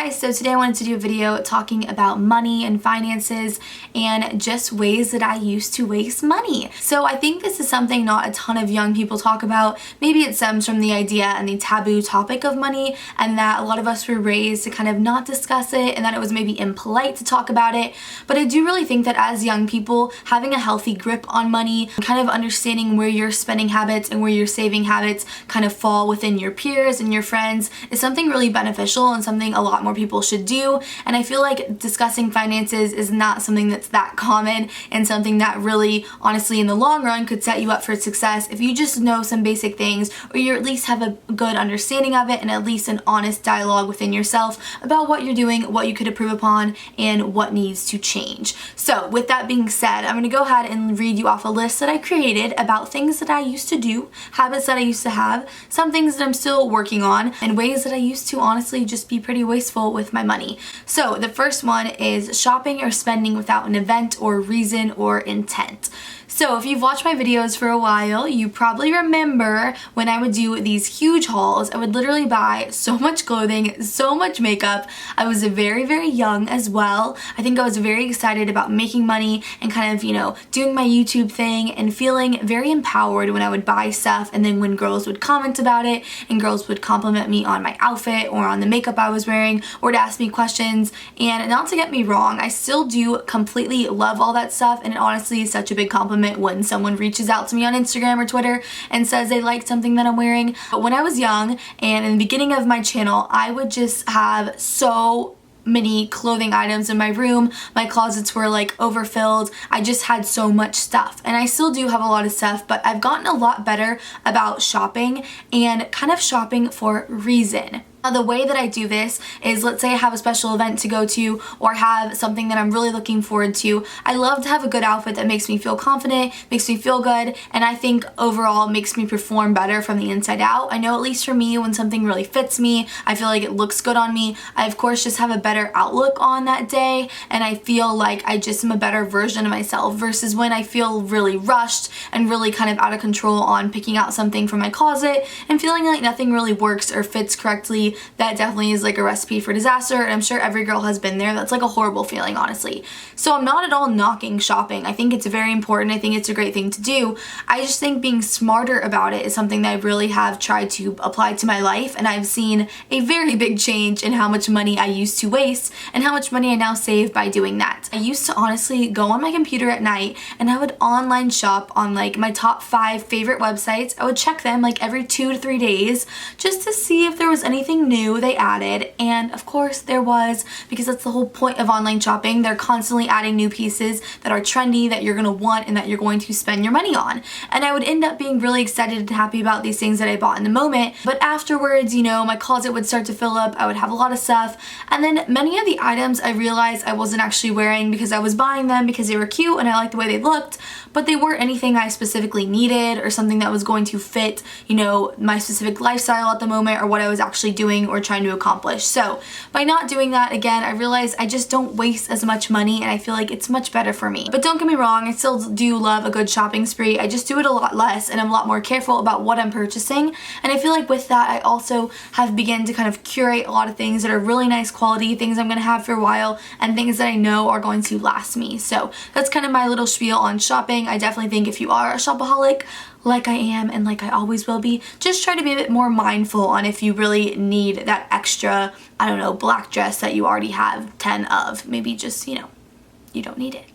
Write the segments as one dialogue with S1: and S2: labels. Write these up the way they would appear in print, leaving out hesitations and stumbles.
S1: guys, so today I wanted to do a video talking about money and finances and just ways that I used to waste money. So I think this is something not a ton of young people talk about. Maybe it stems from the idea and the taboo topic of money, and that a lot of us were raised to kind of not discuss it and that it was maybe impolite to talk about it. But I do really think that as young people, having a healthy grip on money, kind of understanding where your spending habits and where your saving habits kind of fall within your peers and your friends is something really beneficial and something a lot more people should do. And I feel like discussing finances is not something that's that common and something that really, honestly, in the long run could set you up for success if you just know some basic things, or you at least have a good understanding of it and at least an honest dialogue within yourself about what you're doing, what you could improve upon, and what needs to change. So with that being said, I'm going to go ahead and read you off a list that I created about things that I used to do, habits that I used to have, some things that I'm still working on, and ways that I used to honestly just be pretty wasteful with my money. So the first one is shopping or spending without an event or reason or intent. So if you've watched my videos for a while, you probably remember when I would do these huge hauls. I would literally buy so much clothing, so much makeup. I was very, very young as well. I think I was very excited about making money and kind of, doing my YouTube thing and feeling very empowered when I would buy stuff, and then when girls would comment about it and girls would compliment me on my outfit or on the makeup I was wearing or to ask me questions. And not to get me wrong, I still do completely love all that stuff, and it honestly is such a big compliment when someone reaches out to me on Instagram or Twitter and says they like something that I'm wearing. But when I was young and in the beginning of my channel, I would just have so many clothing items in my room. My closets were like overfilled. I just had so much stuff, and I still do have a lot of stuff, but I've gotten a lot better about shopping and kind of shopping for reason. The way that I do this is, let's say I have a special event to go to or have something that I'm really looking forward to. I love to have a good outfit that makes me feel confident, makes me feel good, and I think overall makes me perform better from the inside out. I know, at least for me, when something really fits me, I feel like it looks good on me. I of course just have a better outlook on that day, and I feel like I just am a better version of myself, versus when I feel really rushed and really kind of out of control on picking out something from my closet and feeling like nothing really works or fits correctly. That definitely is like a recipe for disaster, and I'm sure every girl has been there. That's like a horrible feeling, honestly. So I'm not at all knocking shopping. I think it's very important. I think it's a great thing to do. I just think being smarter about it is something that I really have tried to apply to my life, and I've seen a very big change in how much money I used to waste and how much money I now save by doing that. I used to honestly go on my computer at night and I would online shop on like my top 5 favorite websites. I would check them like every 2 to 3 days just to see if there was anything new they added, and of course there was, because that's the whole point of online shopping. They're constantly adding new pieces that are trendy, that you're going to want and that you're going to spend your money on. And I would end up being really excited and happy about these things that I bought in the moment, but afterwards, my closet would start to fill up. I would have a lot of stuff, and then many of the items I realized I wasn't actually wearing because I was buying them because they were cute and I liked the way they looked, but they weren't anything I specifically needed or something that was going to fit, my specific lifestyle at the moment or what I was actually doing or trying to accomplish. So by not doing that, again, I realized I just don't waste as much money, and I feel like it's much better for me. But don't get me wrong, I still do love a good shopping spree. I just do it a lot less, and I'm a lot more careful about what I'm purchasing. And I feel like with that, I also have begun to kind of curate a lot of things that are really nice quality, things I'm going to have for a while, and things that I know are going to last me. So that's kind of my little spiel on shopping. I definitely think if you are a shopaholic, like I am and like I always will be, just try to be a bit more mindful on if you really need that extra, black dress that you already have 10 of. Maybe just, you don't need it.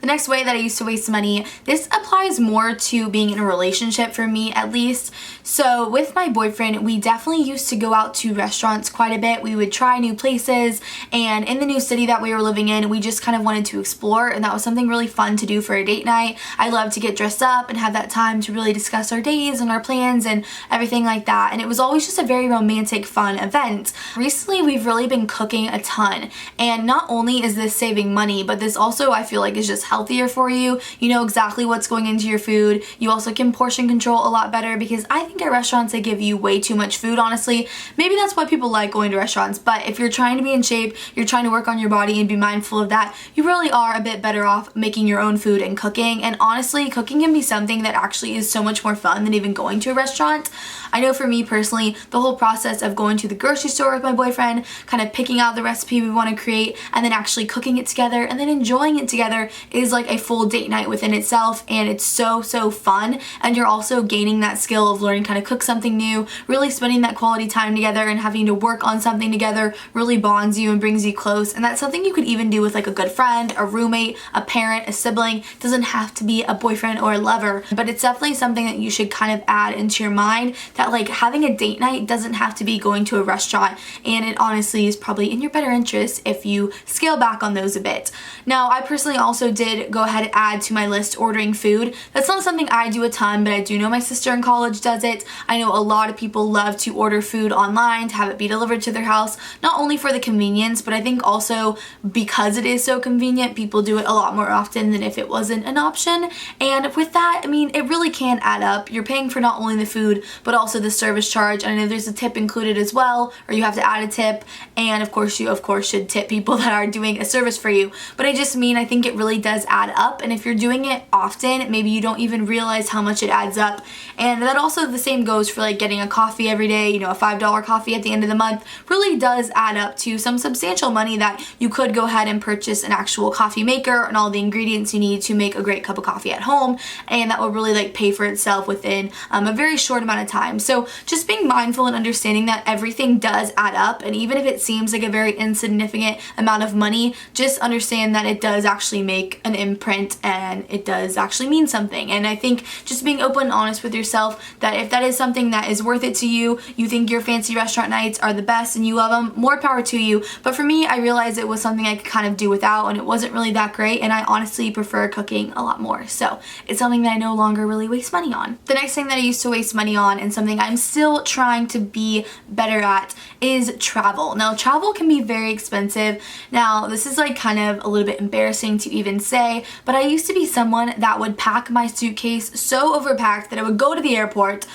S1: The next way that I used to waste money, this applies more to being in a relationship for me, at least. So with my boyfriend, we definitely used to go out to restaurants quite a bit. We would try new places, and in the new city that we were living in, we just kind of wanted to explore, and that was something really fun to do for a date night. I love to get dressed up and have that time to really discuss our days and our plans and everything like that, and it was always just a very romantic, fun event. Recently, we've really been cooking a ton, and not only is this saving money, but this also, I feel like, is just healthier for you. You know exactly what's going into your food. You also can portion control a lot better, because I think at restaurants they give you way too much food, honestly. Maybe that's why people like going to restaurants, but if you're trying to be in shape, you're trying to work on your body and be mindful of that, you really are a bit better off making your own food and cooking. And honestly, cooking can be something that actually is so much more fun than even going to a restaurant. I know for me personally, the whole process of going to the grocery store with my boyfriend, kind of picking out the recipe we want to create, and then actually cooking it together and then enjoying it together is like a full date night within itself, and it's so fun. And you're also gaining that skill of learning how to cook something new, really spending that quality time together and having to work on something together really bonds you and brings you close. And that's something you could even do with like a good friend, a roommate, a parent, a sibling. It doesn't have to be a boyfriend or a lover, but it's definitely something that you should kind of add into your mind, that like having a date night doesn't have to be going to a restaurant, and it honestly is probably in your better interest if you scale back on those a bit. Now, I personally also did go ahead and add to my list ordering food. That's not something I do a ton, but I do know my sister in college does it. I know a lot of people love to order food online to have it be delivered to their house, not only for the convenience, but I think also because it is so convenient, people do it a lot more often than if it wasn't an option. And with that, I mean, it really can add up. You're paying for not only the food, but also the service charge. And I know there's a tip included as well, or you have to add a tip. And of course, you should tip people that are doing a service for you. But I just mean, I think it really does add up. And if you're doing it often, maybe you don't even realize how much it adds up. And that also the same goes for like getting a coffee every day. You know, a $5 coffee at the end of the month really does add up to some substantial money that you could go ahead and purchase an actual coffee maker and all the ingredients you need to make a great cup of coffee at home, and that will really like pay for itself within a very short amount of time. So just being mindful and understanding that everything does add up, and even if it seems like a very insignificant amount of money, just understand that it does actually make an imprint and it does actually mean something. And I think just being open and honest with yourself, that if that is something that is worth it to you, you think your fancy restaurant nights are the best and you love them, more power to you. But for me, I realized it was something I could kind of do without, and it wasn't really that great, and I honestly prefer cooking a lot more. So it's something that I no longer really waste money on. The next thing that I used to waste money on, and something I'm still trying to be better at, is travel. Now, travel can be very expensive. Now, this is like kind of a little bit embarrassing to even say, but I used to be someone that would pack my suitcase so overpacked that I would go to the airport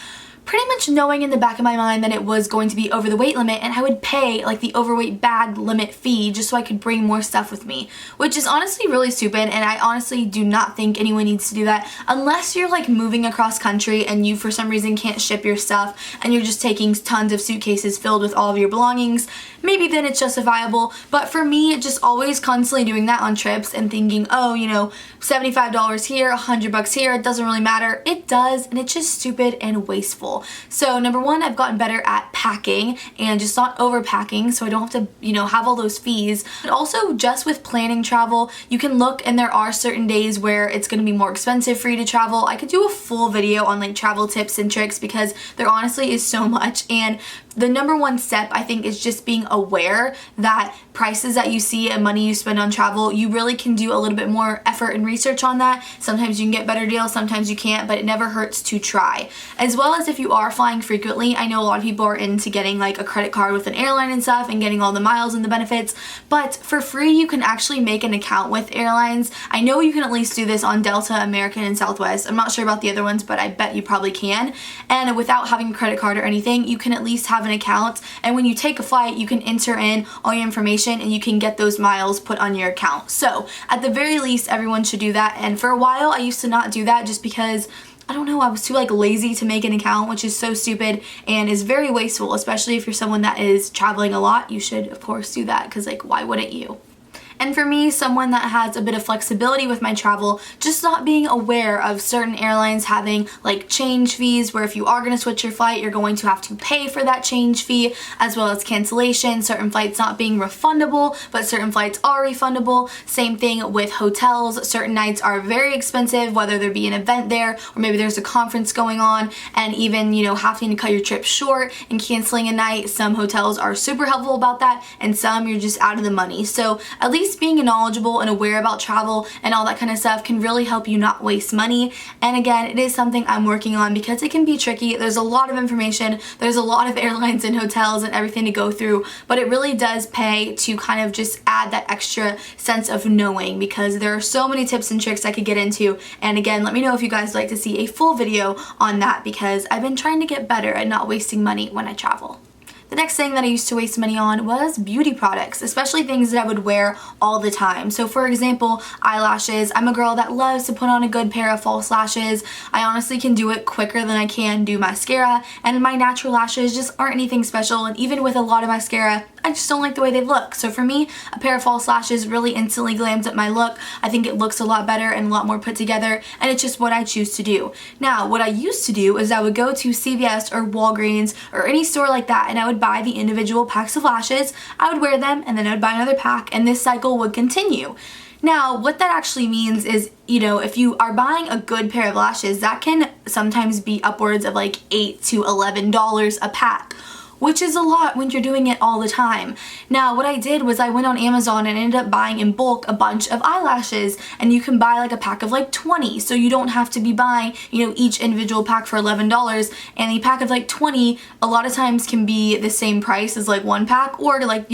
S1: pretty much knowing in the back of my mind that it was going to be over the weight limit, and I would pay like the overweight bag limit fee just so I could bring more stuff with me, which is honestly really stupid, and I honestly do not think anyone needs to do that unless you're like moving across country and you for some reason can't ship your stuff and you're just taking tons of suitcases filled with all of your belongings. Maybe then it's justifiable, but for me, just always constantly doing that on trips and thinking, oh, you know, $75 here, $100 here, it doesn't really matter. It does, and it's just stupid and wasteful. So number one, I've gotten better at packing and just not overpacking, so I don't have to, you know, have all those fees. But also just with planning travel, you can look, and there are certain days where it's going to be more expensive for you to travel. I could do a full video on like travel tips and tricks because there honestly is so much. And the number one step, I think, is just being aware that prices that you see and money you spend on travel, you really can do a little bit more effort and research on that. Sometimes you can get better deals, sometimes you can't, but it never hurts to try. As well as if you are flying frequently, I know a lot of people are into getting like a credit card with an airline and stuff and getting all the miles and the benefits, but for free you can actually make an account with airlines. I know you can at least do this on Delta, American, and Southwest. I'm not sure about the other ones, but I bet you probably can. And without having a credit card or anything, you can at least have an account, and when you take a flight, you can enter in all your information and you can get those miles put on your account. So at the very least, everyone should do that. And for a while, I used to not do that just because I don't know, I was too like lazy to make an account, which is so stupid and is very wasteful, especially if you're someone that is traveling a lot. You should of course do that, because like, why wouldn't you? And for me, someone that has a bit of flexibility with my travel, just not being aware of certain airlines having like change fees, where if you are going to switch your flight, you're going to have to pay for that change fee, as well as cancellation, certain flights not being refundable, but certain flights are refundable. Same thing with hotels. Certain nights are very expensive, whether there be an event there or maybe there's a conference going on, and even, you know, having to cut your trip short and canceling a night. Some hotels are super helpful about that, and some you're just out of the money. So at least least being knowledgeable and aware about travel and all that kind of stuff can really help you not waste money. And again, it is something I'm working on because it can be tricky. There's a lot of information, there's a lot of airlines and hotels and everything to go through, but it really does pay to kind of just add that extra sense of knowing, because there are so many tips and tricks I could get into. And again, let me know if you guys would like to see a full video on that, because I've been trying to get better at not wasting money when I travel. The next thing that I used to waste money on was beauty products, especially things that I would wear all the time. So for example, eyelashes. I'm a girl that loves to put on a good pair of false lashes. I honestly can do it quicker than I can do mascara, and my natural lashes just aren't anything special, and even with a lot of mascara, I just don't like the way they look. So for me, a pair of false lashes really instantly glams up my look. I think it looks a lot better and a lot more put together, and it's just what I choose to do. Now, what I used to do is I would go to CVS or Walgreens or any store like that, and I would buy the individual packs of lashes. I would wear them, and then I would buy another pack, and this cycle would continue. Now, what that actually means is, if you are buying a good pair of lashes, that can sometimes be upwards of like $8 to $11 a pack, which is a lot when you're doing it all the time. Now, what I did was I went on Amazon and ended up buying in bulk a bunch of eyelashes, and you can buy like a pack of like 20, so you don't have to be buying, each individual pack for $11, and the pack of like 20 a lot of times can be the same price as like one pack, or to like,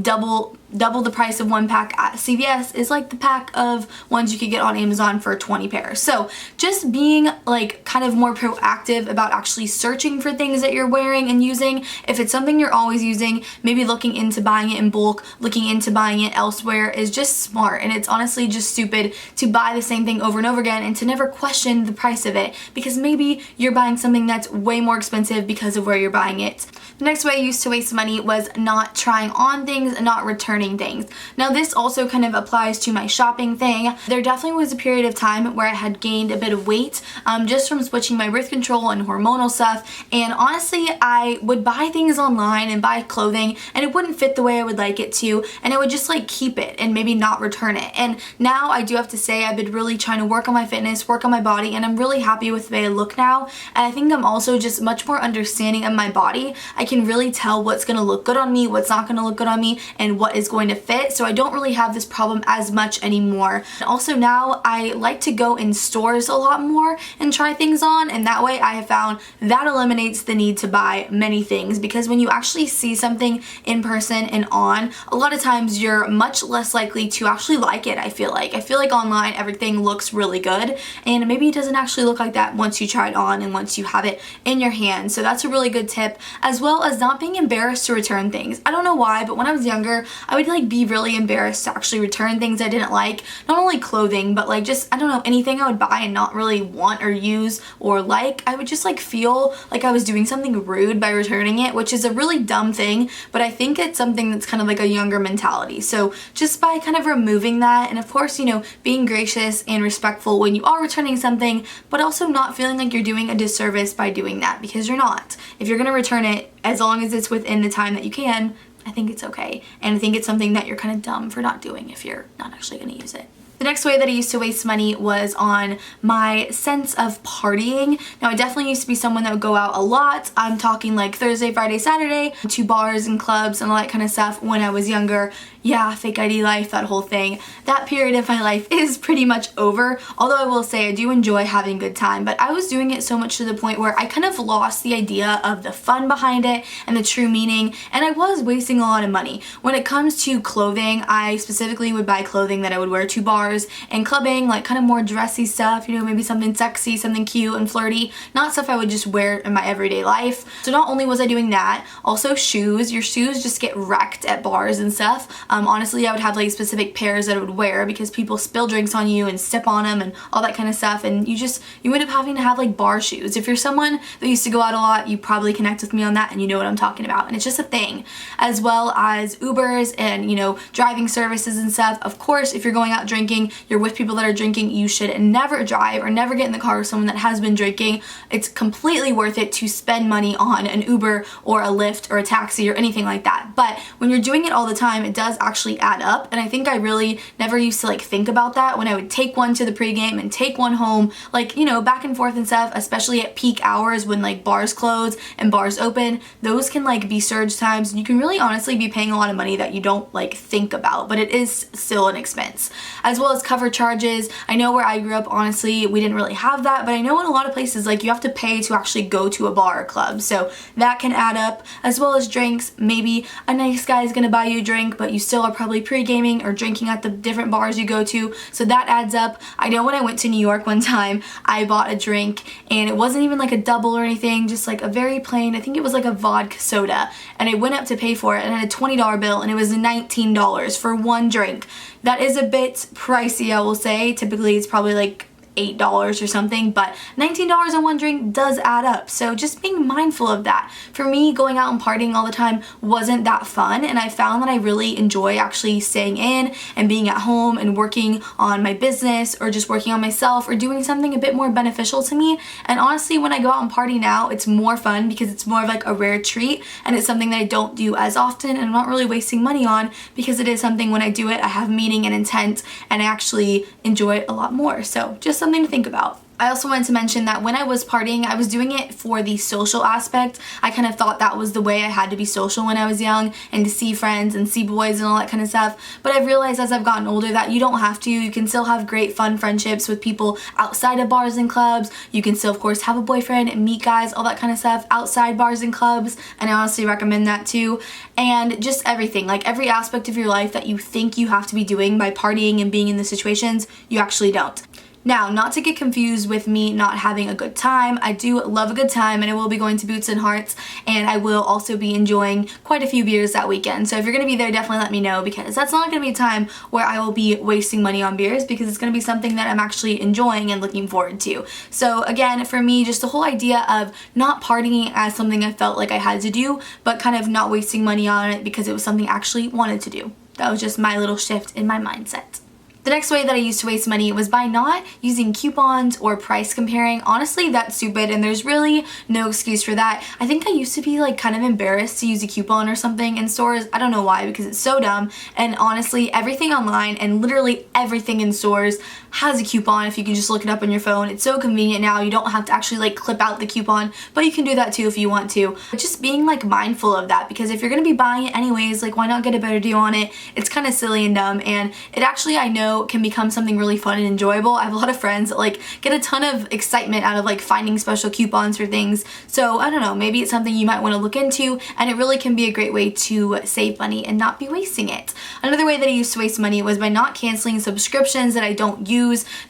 S1: double the price of one pack at CVS is like the pack of ones you could get on Amazon for 20 pairs. So just being like kind of more proactive about actually searching for things that you're wearing and using. If it's something you're always using, maybe looking into buying it in bulk, looking into buying it elsewhere is just smart. And it's honestly just stupid to buy the same thing over and over again and to never question the price of it, because maybe you're buying something that's way more expensive because of where you're buying it. The next way I used to waste money was not trying on things and not returning things. Now, this also kind of applies to my shopping thing. There definitely was a period of time where I had gained a bit of weight just from switching my birth control and hormonal stuff, and honestly I would buy things online and buy clothing and it wouldn't fit the way I would like it to, and I would just like keep it and maybe not return it. And now I do have to say I've been really trying to work on my fitness, work on my body, and I'm really happy with the way I look now. And I think I'm also just much more understanding of my body. I can really tell what's going to look good on me, what's not going to look good on me, and what is going to fit, so I don't really have this problem as much anymore. And also now I like to go in stores a lot more and try things on, and that way I have found that eliminates the need to buy many things, because when you actually see something in person and on, a lot of times you're much less likely to actually like it. I feel like online everything looks really good, and maybe it doesn't actually look like that once you try it on and once you have it in your hand. So that's a really good tip, as well as not being embarrassed to return things. I don't know why, but when I was younger I would like be really embarrassed to actually return things I didn't like. Not only clothing, but like just, I don't know, anything I would buy and not really want or use or like. I would just like feel like I was doing something rude by returning it, which is a really dumb thing, but I think it's something that's kind of like a younger mentality. So just by kind of removing that, and of course, being gracious and respectful when you are returning something, but also not feeling like you're doing a disservice by doing that, because you're not. If you're gonna return it, as long as it's within the time that you can, I think it's okay. And I think it's something that you're kind of dumb for not doing if you're not actually going to use it. The next way that I used to waste money was on my sense of partying. Now, I definitely used to be someone that would go out a lot. I'm talking like Thursday, Friday, Saturday, to bars and clubs and all that kind of stuff when I was younger. Yeah, fake ID life, that whole thing. That period of my life is pretty much over, although I will say I do enjoy having a good time, but I was doing it so much to the point where I kind of lost the idea of the fun behind it and the true meaning, and I was wasting a lot of money. When it comes to clothing, I specifically would buy clothing that I would wear to bars and clubbing, like kind of more dressy stuff, maybe something sexy, something cute and flirty, not stuff I would just wear in my everyday life. So not only was I doing that, also shoes. Your shoes just get wrecked at bars and stuff. Honestly, I would have like specific pairs that I would wear because people spill drinks on you and step on them and all that kind of stuff, and you end up having to have like bar shoes. If you're someone that used to go out a lot, you probably connect with me on that and you know what I'm talking about, and it's just a thing. As well as Ubers and driving services and stuff. Of course, if you're going out drinking, drinking, you're with people that are drinking, you should never drive or never get in the car with someone that has been drinking. It's completely worth it to spend money on an Uber or a Lyft or a taxi or anything like that. But when you're doing it all the time, it does actually add up. And I think I really never used to like think about that when I would take one to the pregame and take one home, like, you know, back and forth and stuff, especially at peak hours when like bars close and bars open. Those can like be surge times, and you can really honestly be paying a lot of money that you don't like think about, but it is still an expense. As well as cover charges. I know where I grew up, honestly, we didn't really have that, but I know in a lot of places like you have to pay to actually go to a bar or club, so that can add up. As well as drinks, maybe a nice guy is gonna buy you a drink, but you still are probably pre-gaming or drinking at the different bars you go to, so that adds up. I know when I went to New York one time, I bought a drink and it wasn't even like a double or anything, just like a very plain, I think it was like a vodka soda, and I went up to pay for it and I had a $20 bill and it was $19 for one drink. That is a bit pricey, I will say. Typically it's probably like $8 or something, but $19 on one drink does add up. So just being mindful of that. For me, going out and partying all the time wasn't that fun, and I found that I really enjoy actually staying in and being at home and working on my business or just working on myself or doing something a bit more beneficial to me. And honestly, when I go out and party now, it's more fun because it's more of like a rare treat, and it's something that I don't do as often and I'm not really wasting money on, because it is something when I do it I have meaning and intent and I actually enjoy it a lot more. So just something to think about. I also wanted to mention that when I was partying, I was doing it for the social aspect. I kind of thought that was the way I had to be social when I was young, and to see friends and see boys and all that kind of stuff. But I've realized as I've gotten older that you don't have to. You can still have great fun friendships with people outside of bars and clubs. You can still, of course, have a boyfriend and meet guys, all that kind of stuff outside bars and clubs. And I honestly recommend that too. And just everything, like every aspect of your life that you think you have to be doing by partying and being in the situations, you actually don't. Now, not to get confused with me not having a good time, I do love a good time, and I will be going to Boots and Hearts, and I will also be enjoying quite a few beers that weekend. So if you're going to be there, definitely let me know, because that's not going to be a time where I will be wasting money on beers, because it's going to be something that I'm actually enjoying and looking forward to. So again, for me, just the whole idea of not partying as something I felt like I had to do, but kind of not wasting money on it because it was something I actually wanted to do. That was just my little shift in my mindset. The next way that I used to waste money was by not using coupons or price comparing. Honestly, that's stupid, and there's really no excuse for that. I think I used to be like kind of embarrassed to use a coupon or something in stores. I don't know why, because it's so dumb. And honestly, everything online and literally everything in stores has a coupon if you can just look it up on your phone. It's so convenient now. You don't have to actually like clip out the coupon, but you can do that too if you want to. But just being like mindful of that, because if you're going to be buying it anyways, like why not get a better deal on it? It's kind of silly and dumb, and it actually, I know, can become something really fun and enjoyable. I have a lot of friends that like get a ton of excitement out of like finding special coupons for things. So I don't know, maybe it's something you might want to look into, and it really can be a great way to save money and not be wasting it. Another way that I used to waste money was by not canceling subscriptions that I don't use.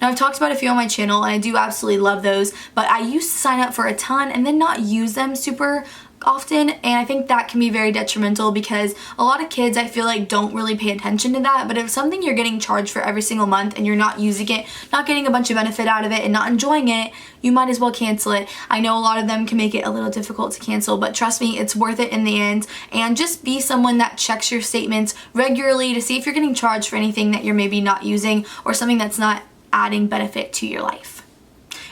S1: Now, I've talked about a few on my channel, and I do absolutely love those, but I used to sign up for a ton and then not use them super often, and I think that can be very detrimental, because a lot of kids, I feel like, don't really pay attention to that. But if something you're getting charged for every single month and you're not using it, not getting a bunch of benefit out of it, and not enjoying it, you might as well cancel it. I know a lot of them can make it a little difficult to cancel, but trust me, it's worth it in the end. And just be someone that checks your statements regularly to see if you're getting charged for anything that you're maybe not using, or something that's not adding benefit to your life.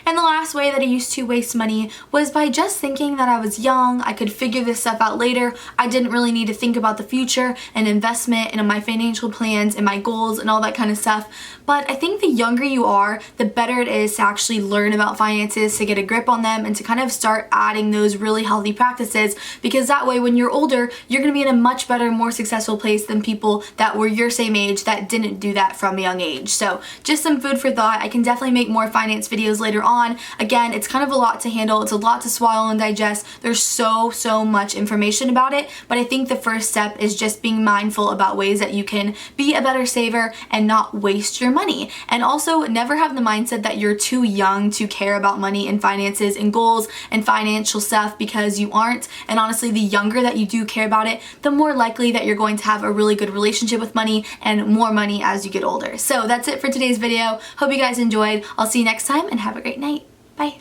S1: And the last way that I used to waste money was by just thinking that I was young, I could figure this stuff out later. I didn't really need to think about the future and investment and my financial plans and my goals and all that kind of stuff. But I think the younger you are, the better it is to actually learn about finances, to get a grip on them, and to kind of start adding those really healthy practices, because that way when you're older, you're going to be in a much better, more successful place than people that were your same age that didn't do that from a young age. So just some food for thought. I can definitely make more finance videos later on. Again, it's kind of a lot to handle. It's a lot to swallow and digest. There's so much information about it, but I think the first step is just being mindful about ways that you can be a better saver and not waste your money. And also, never have the mindset that you're too young to care about money and finances and goals and financial stuff, because you aren't. And honestly, the younger that you do care about it, the more likely that you're going to have a really good relationship with money and more money as you get older. So that's it for today's video. Hope you guys enjoyed. I'll see you next time, and have a great night. Bye.